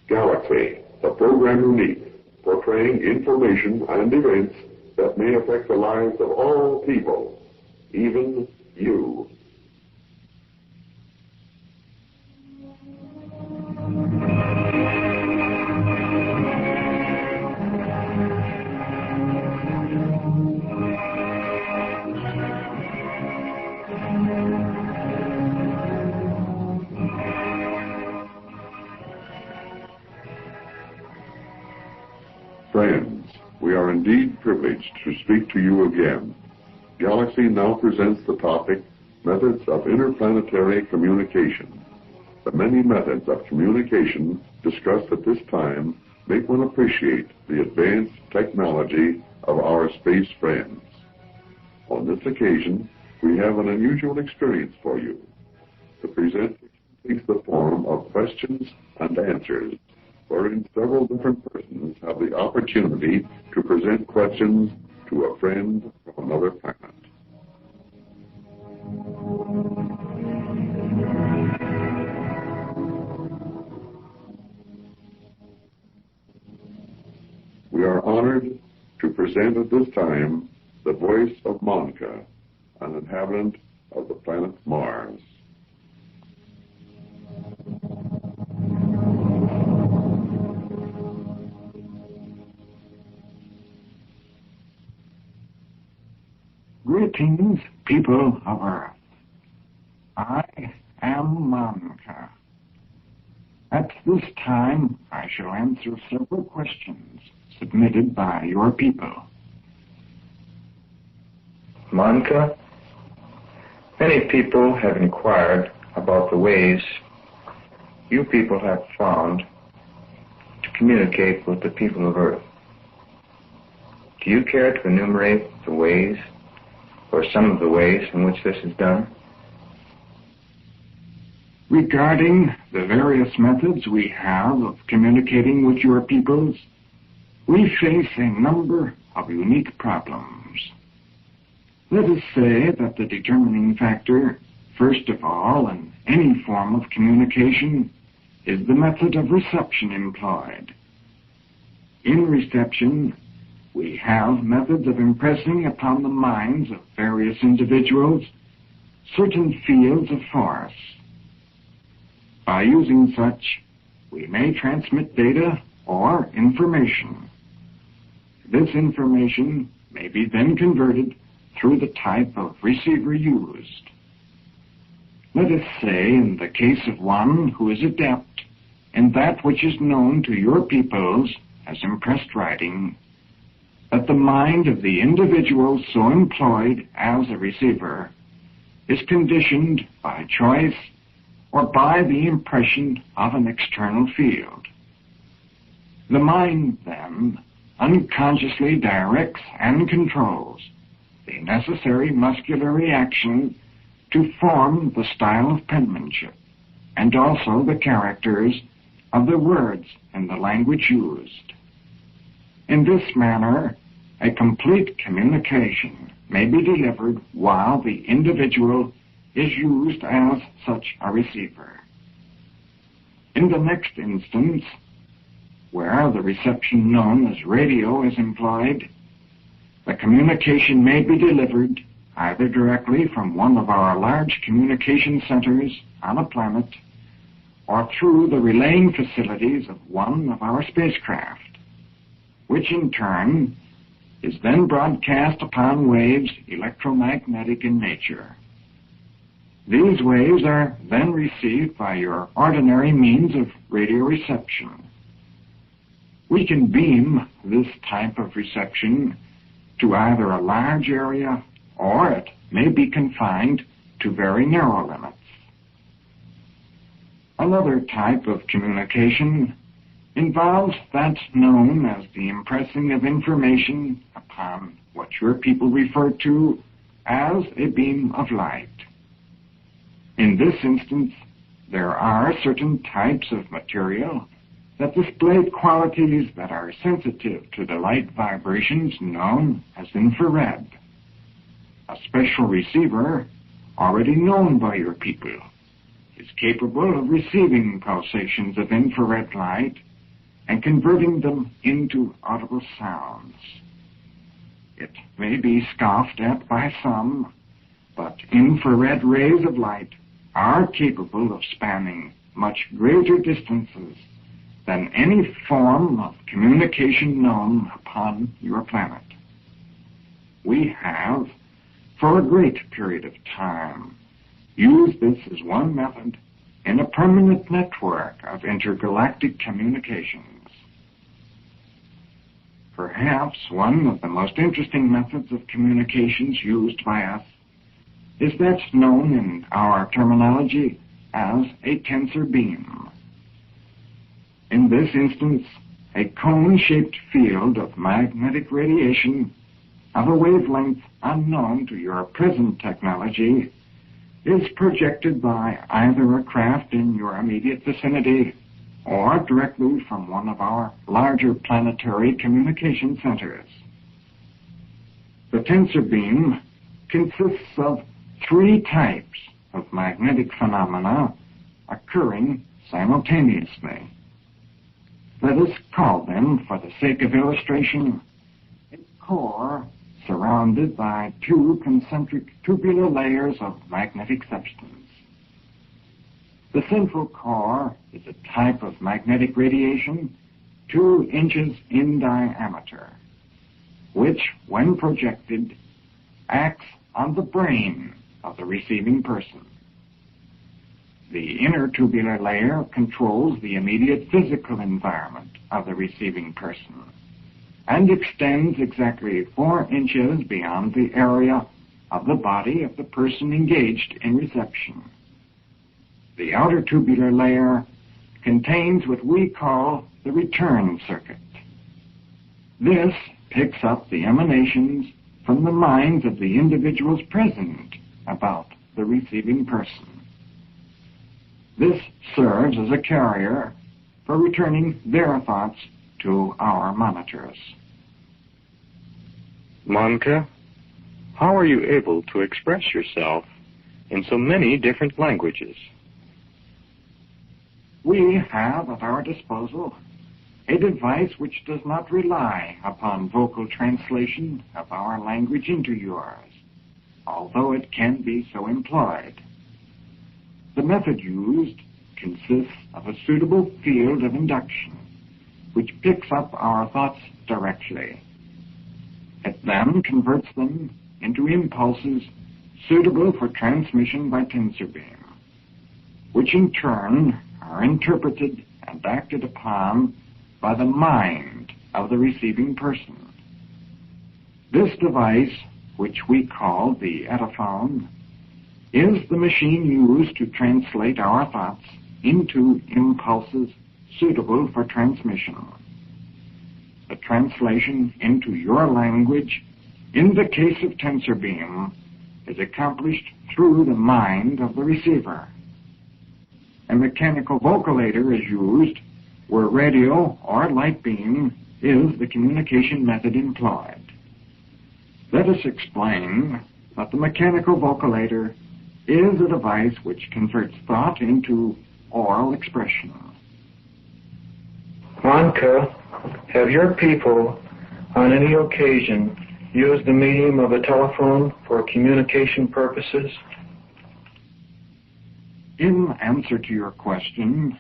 Galaxy, the program unique, portraying information and events that may affect the lives of all people, even you. Friends, we are indeed privileged to speak to you again. Galaxy now presents the topic, Methods of Interplanetary Communication. The many methods of communication discussed at this time make one appreciate the advanced technology of our space friends. On this occasion, we have an unusual experience for you. The presenter takes the form of questions and answers, wherein several different persons have the opportunity to present questions to a friend from another planet. We are honored to present at this time the voice of Monka, an inhabitant of the planet Mars. Greetings, people of Earth. I am Monka. At this time, I shall answer several questions submitted by your people. Monka, many people have inquired about the ways you people have found to communicate with the people of Earth. Do you care to enumerate the ways, or some of the ways in which this is done? Regarding the various methods we have of communicating with your peoples, we face a number of unique problems. Let us say that the determining factor, first of all, in any form of communication, is the method of reception employed. In reception, we have methods of impressing upon the minds of various individuals certain fields of force. By using such, we may transmit data or information. This information may be then converted through the type of receiver used. Let us say, in the case of one who is adept in that which is known to your peoples as impressed writing, that the mind of the individual so employed as a receiver is conditioned by choice or by the impression of an external field. The mind, then, unconsciously directs and controls the necessary muscular reaction to form the style of penmanship and also the characters of the words in the language used. In this manner, a complete communication may be delivered while the individual is used as such a receiver. In the next instance, where the reception known as radio is employed, the communication may be delivered either directly from one of our large communication centers on a planet or through the relaying facilities of one of our spacecraft, which in turn is then broadcast upon waves electromagnetic in nature. These waves are then received by your ordinary means of radio reception. We can beam this type of reception to either a large area or it may be confined to very narrow limits. Another type of communication involves that known as the impressing of information upon what your people refer to as a beam of light. In this instance, there are certain types of material that display qualities that are sensitive to the light vibrations known as infrared. A special receiver, already known by your people, is capable of receiving pulsations of infrared light and converting them into audible sounds. It may be scoffed at by some, but infrared rays of light are capable of spanning much greater distances than any form of communication known upon your planet. We have, for a great period of time, used this as one method in a permanent network of intergalactic communications. Perhaps one of the most interesting methods of communications used by us is that known in our terminology as a tensor beam. In this instance, a cone-shaped field of magnetic radiation of a wavelength unknown to your present technology is projected by either a craft in your immediate vicinity or directly from one of our larger planetary communication centers. The tensor beam consists of 3 types of magnetic phenomena occurring simultaneously. Let us call them, for the sake of illustration, a core surrounded by 2 concentric tubular layers of magnetic substance. The central core is a type of magnetic radiation 2 inches in diameter, which, when projected, acts on the brain of the receiving person. The inner tubular layer controls the immediate physical environment of the receiving person and extends exactly 4 inches beyond the area of the body of the person engaged in reception. The outer tubular layer contains what we call the return circuit. This picks up the emanations from the minds of the individuals present about the receiving person. This serves as a carrier for returning their thoughts to our monitors. Monka, how are you able to express yourself in so many different languages? We have at our disposal a device which does not rely upon vocal translation of our language into yours, although it can be so employed. The method used consists of a suitable field of induction, which picks up our thoughts directly. It then converts them into impulses suitable for transmission by tensor beam, which in turn are interpreted and acted upon by the mind of the receiving person. This device, which we call the Ediphone, is the machine used to translate our thoughts into impulses suitable for transmission. The translation into your language, in the case of tensor beam, is accomplished through the mind of the receiver. A mechanical vocalator is used where radio or light beam is the communication method employed. Let us explain that the mechanical vocalator is a device which converts thought into oral expression. Monka, have your people on any occasion used the medium of a telephone for communication purposes? In answer to your question,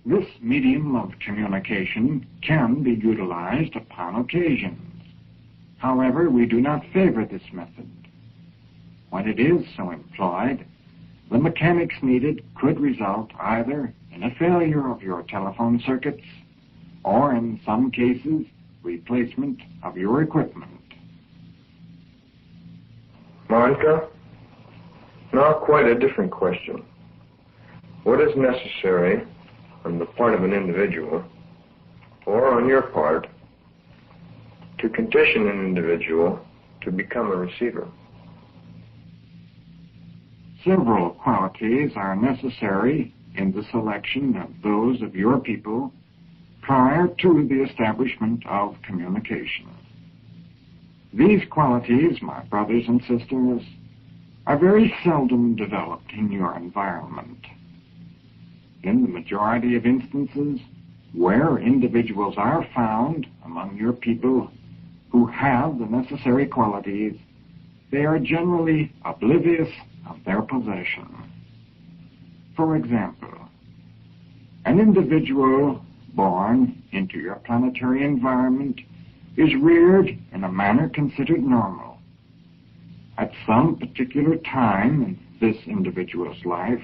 this medium of communication can be utilized upon occasions. However, we do not favor this method. When it is so employed, the mechanics needed could result either in a failure of your telephone circuits or, in some cases, replacement of your equipment. Monka, now quite a different question. What is necessary on the part of an individual, or on your part, to condition an individual to become a receiver? Several qualities are necessary in the selection of those of your people prior to the establishment of communication. These qualities, my brothers and sisters, are very seldom developed in your environment. In the majority of instances, where individuals are found among your people who have the necessary qualities, they are generally oblivious of their possession. For example, an individual born into your planetary environment is reared in a manner considered normal. At some particular time in this individual's life,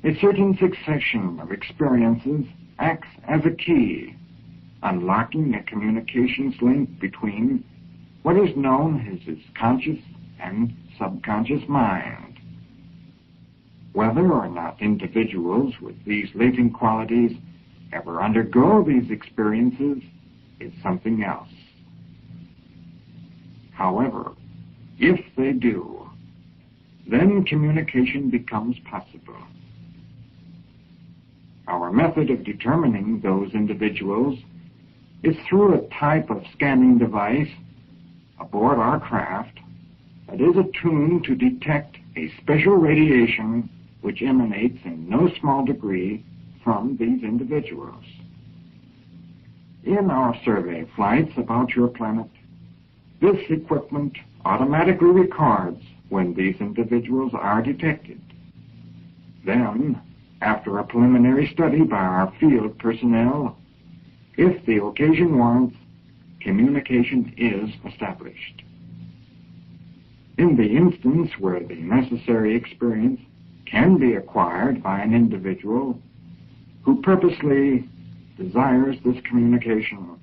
a certain succession of experiences acts as a key, unlocking a communications link between what is known as his conscious and subconscious mind. Whether or not individuals with these latent qualities ever undergo these experiences is something else. However, if they do, then communication becomes possible. Our method of determining those individuals is through a type of scanning device aboard our craft that is attuned to detect a special radiation which emanates in no small degree from these individuals. In our survey flights about your planet, this equipment automatically records when these individuals are detected. Then, after a preliminary study by our field personnel, if the occasion warrants, communication is established. In the instance where the necessary experience can be acquired by an individual who purposely desires this communication,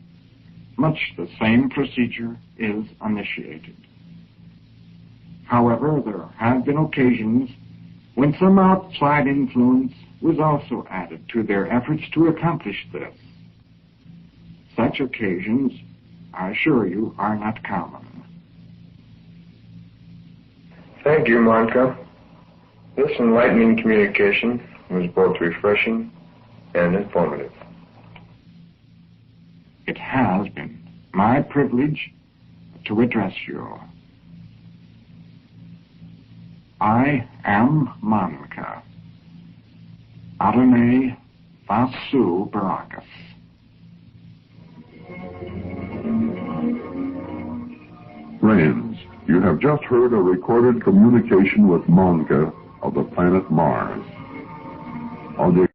much the same procedure is initiated. However, there have been occasions when some outside influence was also added to their efforts to accomplish this. Such occasions, I assure you, are not common. Thank you, Monka. This enlightening communication was both refreshing and informative. It has been my privilege to address you. I am Monka. Adonai Vasu Barakas. Friends, you have just heard a recorded communication with Monka of the planet Mars. On the